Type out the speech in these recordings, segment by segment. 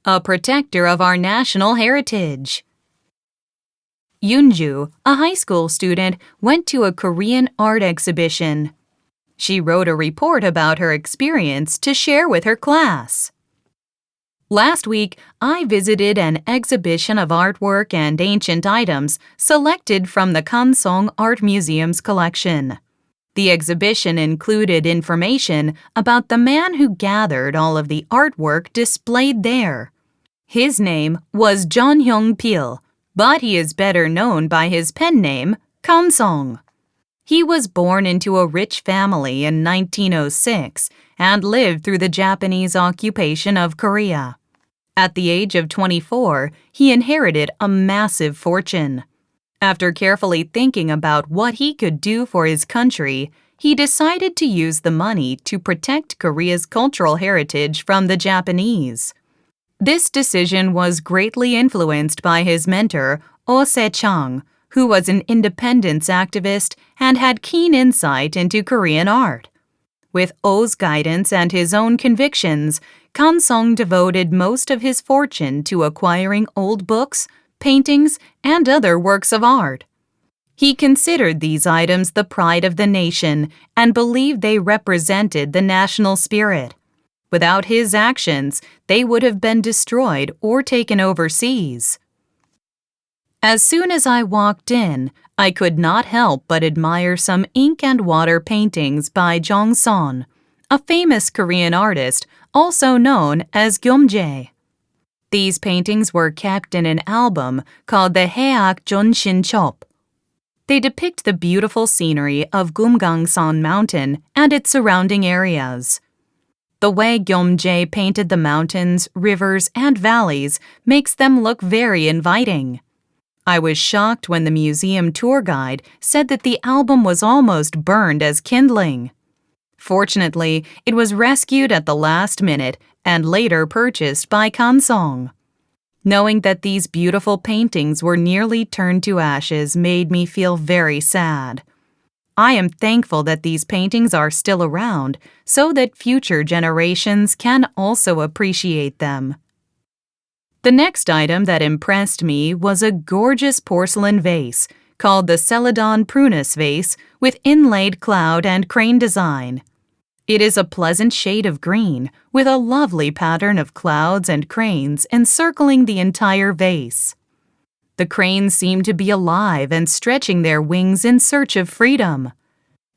a protector of our national heritage. Yoonju, a high school student, went to a Korean art exhibition. She wrote a report about her experience to share with her class. Last week, I visited an exhibition of artwork and ancient items selected from the Kansong Art Museum's collection. The exhibition included information about the man who gathered all of the artwork displayed there. His name was John Hyung-pil, but he is better known by his pen name, Kansong. He was born into a rich family in 1906 and lived through the Japanese occupation of Korea. At the age of 24, he inherited a massive fortune. After carefully thinking about what he could do for his country, he decided to use the money to protect Korea's cultural heritage from the Japanese. This decision was greatly influenced by his mentor, Oh Se-chang, who was an independence activist and had keen insight into Korean art. With Oh's guidance and his own convictions, Kansong devoted most of his fortune to acquiring old books, paintings, and other works of art. He considered these items the pride of the nation and believed they represented the national spirit. Without his actions, they would have been destroyed or taken overseas. As soon as I walked in, I could not help but admire some ink and water paintings by Jong Son, a famous Korean artist also known as Gyeomjae. These paintings were kept in an album called the Haeak Jonshinchop. They depict the beautiful scenery of Gumgangsan Mountain and its surrounding areas. The way Gyeomjae painted the mountains, rivers, and valleys makes them look very inviting. I was shocked when the museum tour guide said that the album was almost burned as kindling. Fortunately, it was rescued at the last minute and later purchased by Kansong. Knowing that these beautiful paintings were nearly turned to ashes made me feel very sad. I am thankful that these paintings are still around so that future generations can also appreciate them. The next item that impressed me was a gorgeous porcelain vase called the Celadon Prunus vase with inlaid cloud and crane design. It is a pleasant shade of green with a lovely pattern of clouds and cranes encircling the entire vase. The cranes seem to be alive and stretching their wings in search of freedom.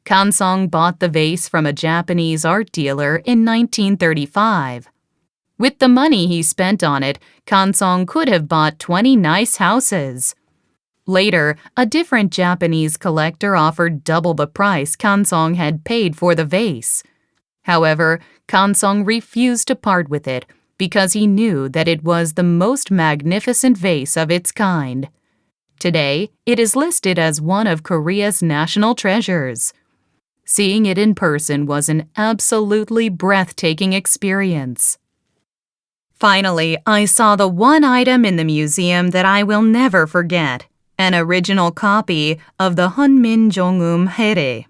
Kansong bought the vase from a Japanese art dealer in 1935. With the money he spent on it, Kansong could have bought 20 nice houses. Later, a different Japanese collector offered double the price Kansong had paid for the vase. However, Kansong refused to part with it because he knew that it was the most magnificent vase of its kind. Today, it is listed as one of Korea's national treasures. Seeing it in person was an absolutely breathtaking experience. Finally, I saw the one item in the museum that I will never forget, an original copy of the Hunmin Jongum Haere.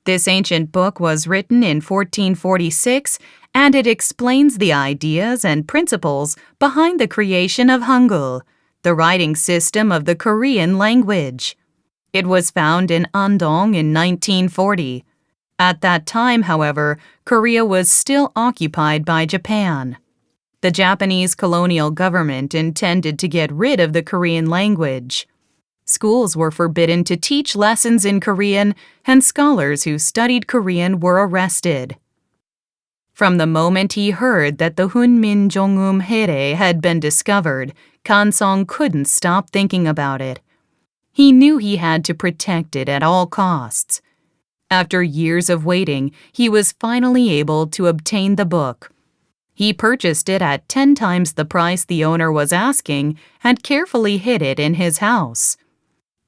This ancient book was written in 1446, and it explains the ideas and principles behind the creation of Hangul, the writing system of the Korean language. It was found in Andong in 1940. At that time, however, Korea was still occupied by Japan. The Japanese colonial government intended to get rid of the Korean language. Schools were forbidden to teach lessons in Korean, and scholars who studied Korean were arrested. From the moment he heard that the Hunmin Jongum Haere had been discovered, Kansong couldn't stop thinking about it. He knew he had to protect it at all costs. After years of waiting, he was finally able to obtain the book. He purchased it at 10 times the price the owner was asking and carefully hid it in his house.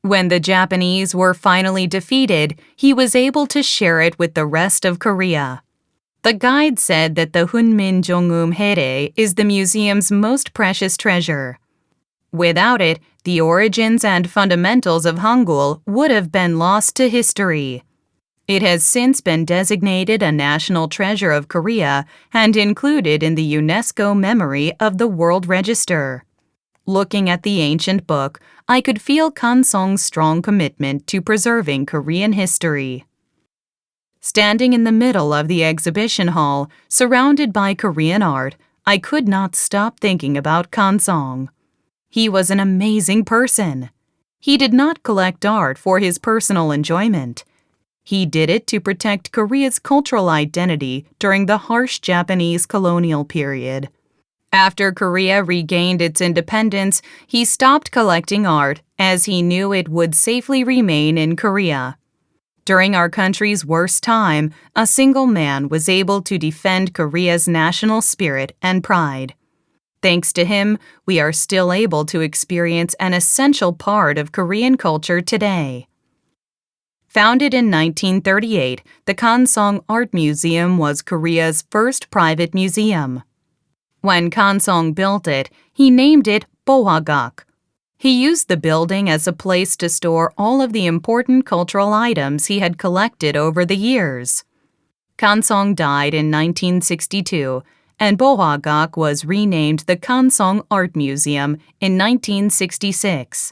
When the Japanese were finally defeated, he was able to share it with the rest of Korea. The guide said that the Hunmin Jongum Haere is the museum's most precious treasure. Without it, the origins and fundamentals of Hangul would have been lost to history. It has since been designated a national treasure of Korea and included in the UNESCO Memory of the World Register. Looking at the ancient book, I could feel Kansong's strong commitment to preserving Korean history. Standing in the middle of the exhibition hall, surrounded by Korean art, I could not stop thinking about Kansong. He was an amazing person. He did not collect art for his personal enjoyment. He did it to protect Korea's cultural identity during the harsh Japanese colonial period. After Korea regained its independence, he stopped collecting art as he knew it would safely remain in Korea. During our country's worst time, a single man was able to defend Korea's national spirit and pride. Thanks to him, we are still able to experience an essential part of Korean culture today. Founded in 1938, the Kansong Art Museum was Korea's first private museum. When Kansong built it, he named it Bohwagak. He used the building as a place to store all of the important cultural items he had collected over the years. Kansong died in 1962, and Bohwagak was renamed the Kansong Art Museum in 1966.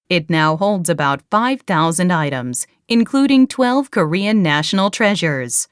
It now holds about 5,000 items, including 12 Korean national treasures.